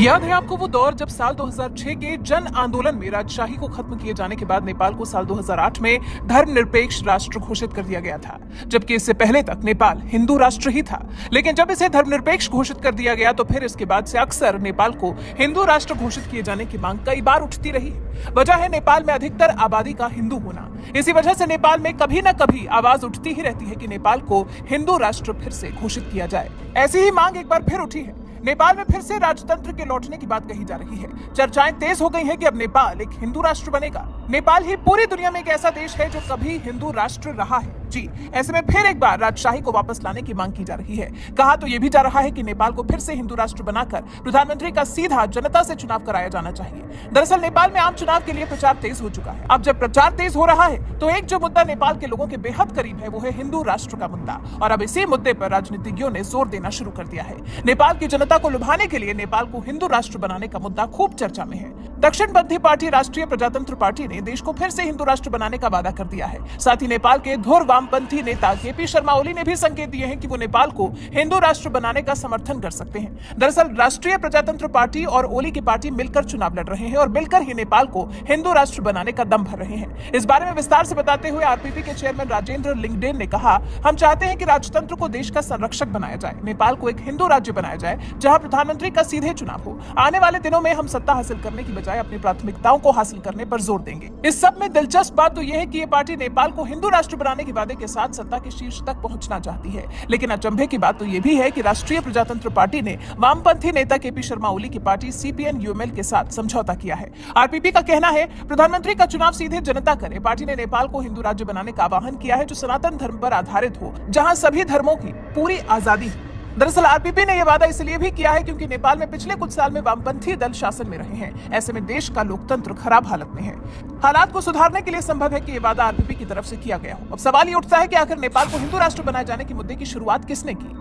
याद है आपको वो दौर जब साल 2006 के जन आंदोलन में राजशाही को खत्म किए जाने के बाद नेपाल को साल 2008 में धर्मनिरपेक्ष राष्ट्र घोषित कर दिया गया था, जबकि इससे पहले तक नेपाल हिंदू राष्ट्र ही था। लेकिन जब इसे धर्मनिरपेक्ष घोषित कर दिया गया तो फिर इसके बाद से अक्सर नेपाल को हिंदू राष्ट्र घोषित किए जाने की मांग कई बार उठती रही। वजह है नेपाल में अधिकतर आबादी का हिंदू होना। इसी वजह से नेपाल में कभी न कभी आवाज उठती ही रहती है कि नेपाल को हिंदू राष्ट्र फिर से घोषित किया जाए। ऐसी ही मांग एक बार फिर उठी है। नेपाल में फिर से राजतंत्र के लौटने की बात कही जा रही है। चर्चाएं तेज हो गई हैं कि अब नेपाल एक हिंदू राष्ट्र बनेगा। नेपाल ही पूरी दुनिया में एक ऐसा देश है जो कभी हिंदू राष्ट्र रहा है। जी, ऐसे में फिर एक बार राजशाही को वापस लाने की मांग की जा रही है। कहा तो यह भी जा रहा है कि नेपाल को फिर से हिंदू राष्ट्र बनाकर प्रधानमंत्री का सीधा जनता से चुनाव कराया जाना चाहिए। दरअसल नेपाल में आम चुनाव के लिए प्रचार तेज हो चुका है। अब जब प्रचार तेज हो रहा है तो एक जो मुद्दा नेपाल के लोगों के बेहद करीब है वो है हिंदू राष्ट्र का मुद्दा। और अब इसी मुद्दे पर राजनीतिज्ञों ने जोर देना शुरू कर दिया है। नेपाल की जनता को लुभाने के लिए नेपाल को हिंदू राष्ट्र बनाने का मुद्दा खूब चर्चा में है। दक्षिणपंथी पार्टी राष्ट्रीय प्रजातंत्र पार्टी ने देश को फिर से हिंदू राष्ट्र बनाने का वादा कर दिया है। साथ ही नेपाल के धुर वामपंथी नेता केपी शर्मा ओली ने भी संकेत दिए हैं कि वो नेपाल को हिंदू राष्ट्र बनाने का समर्थन कर सकते हैं। दरअसल राष्ट्रीय प्रजातंत्र पार्टी और ओली की पार्टी मिलकर चुनाव लड़ रहे हैं और मिलकर ही नेपाल को हिंदू राष्ट्र बनाने का दम भर रहे हैं। इस बारे में विस्तार से बताते हुए आरपीपी के चेयरमैन राजेंद्र लिंगडेन ने कहा, हम चाहते हैं कि राजतंत्र को देश का संरक्षक बनाया जाए, नेपाल को एक हिंदू राज्य बनाया जाए जहां प्रधानमंत्री का सीधे चुनाव हो। आने वाले दिनों में हम सत्ता हासिल करने की बजाय अपनी प्राथमिकताओं को हासिल करने पर जोर देंगे। इस सब में दिलचस्प बात तो यह है कि ये पार्टी नेपाल को हिंदू राष्ट्र बनाने के वादे के साथ सत्ता के शीर्ष तक पहुंचना चाहती है। लेकिन अचंभे की बात तो यह भी है कि राष्ट्रीय प्रजातंत्र पार्टी ने वामपंथी नेता केपी शर्मा ओली की पार्टी सीपीएन यूएमएल के साथ समझौता किया है। आरपीपी का कहना है, प्रधानमंत्री का चुनाव सीधे जनता करे। पार्टी ने नेपाल को हिंदू राज्य बनाने का आह्वान किया है जो सनातन धर्म पर आधारित हो, जहां सभी धर्मों की पूरी आजादी हो। दरअसल आरपीपी ने यह वादा इसलिए भी किया है क्योंकि नेपाल में पिछले कुछ साल में वामपंथी दल शासन में रहे हैं। ऐसे में देश का लोकतंत्र खराब हालत में है। हालात को सुधारने के लिए संभव है कि यह वादा आरपीपी की तरफ से किया गया हो। अब सवाल ये उठता है कि आखिर नेपाल को हिंदू राष्ट्र बनाए जाने के मुद्दे की शुरुआत किसने की?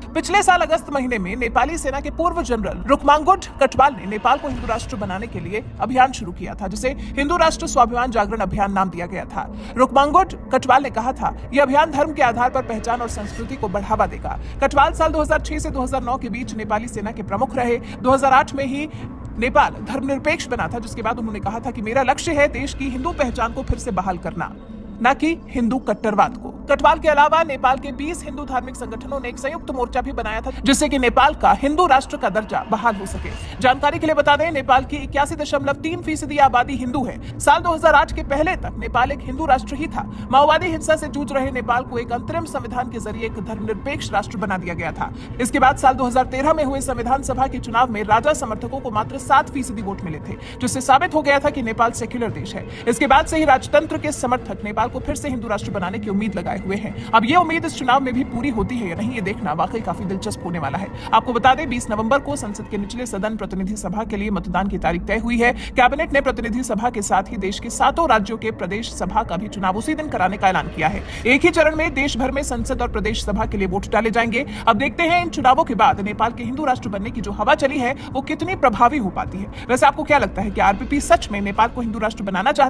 पिछले साल अगस्त महीने में नेपाली सेना के पूर्व जनरल रुकमांगुट कटवाल ने नेपाल को हिंदू राष्ट्र बनाने के लिए अभियान शुरू किया था, जिसे हिंदू राष्ट्र स्वाभिमान जागरण अभियान नाम दिया गया था। रुकमांगुट कटवाल ने कहा था, यह अभियान धर्म के आधार पर पहचान और संस्कृति को बढ़ावा देगा। कटवाल साल 2006 से 2009 के बीच नेपाली सेना के प्रमुख रहे। 2008 में ही नेपाल धर्मनिरपेक्ष बना था, जिसके बाद उन्होंने कहा था कि मेरा लक्ष्य है देश की हिंदू पहचान को फिर से बहाल करना, न कि हिंदू कट्टरवाद को। कटवाल के अलावा नेपाल के 20 हिंदू धार्मिक संगठनों ने एक संयुक्त मोर्चा भी बनाया था, जिससे कि नेपाल का हिंदू राष्ट्र का दर्जा बहाल हो सके। जानकारी के लिए बता दें, नेपाल की 81.3% आबादी हिंदू है। साल 2008 के पहले तक नेपाल एक हिंदू राष्ट्र ही था। माओवादी हिंसा से जूझ रहे नेपाल को एक अंतरिम संविधान के जरिए एक धर्मनिरपेक्ष राष्ट्र बना दिया गया था। इसके बाद साल 2013 में हुए संविधान सभा के चुनाव में राजा समर्थकों को मात्र 7% वोट मिले थे, जिससे साबित हो गया था कि नेपाल सेक्युलर देश है। इसके बाद से ही राजतंत्र के समर्थक नेपाल को फिर से हिंदू राष्ट्र बनाने की उम्मीद लगाए हुए हैं। अब ये उम्मीद इस चुनाव में भी पूरी होती है या नहीं, ये देखना वाकई काफी दिलचस्प होने वाला है। आपको बता दें, 20 नवंबर को संसद के निचले सदन प्रतिनिधि सभा के लिए मतदान की तारीख तय हुई है। कैबिनेट ने प्रतिनिधि सभा के साथ ही देश के 7 राज्यों के प्रदेश सभा का भी चुनाव उसी दिन कराने का ऐलान किया है। एक ही चरण में देश भर में संसद और प्रदेश सभा के लिए वोट डाले जाएंगे। अब देखते हैं इन चुनावों के बाद नेपाल के हिंदू राष्ट्र बनने की जो हवा चली है वो कितनी प्रभावी हो पाती है। वैसे आपको क्या लगता है कि आरपीपी सच में नेपाल को हिंदू राष्ट्र बनाना चाहती है?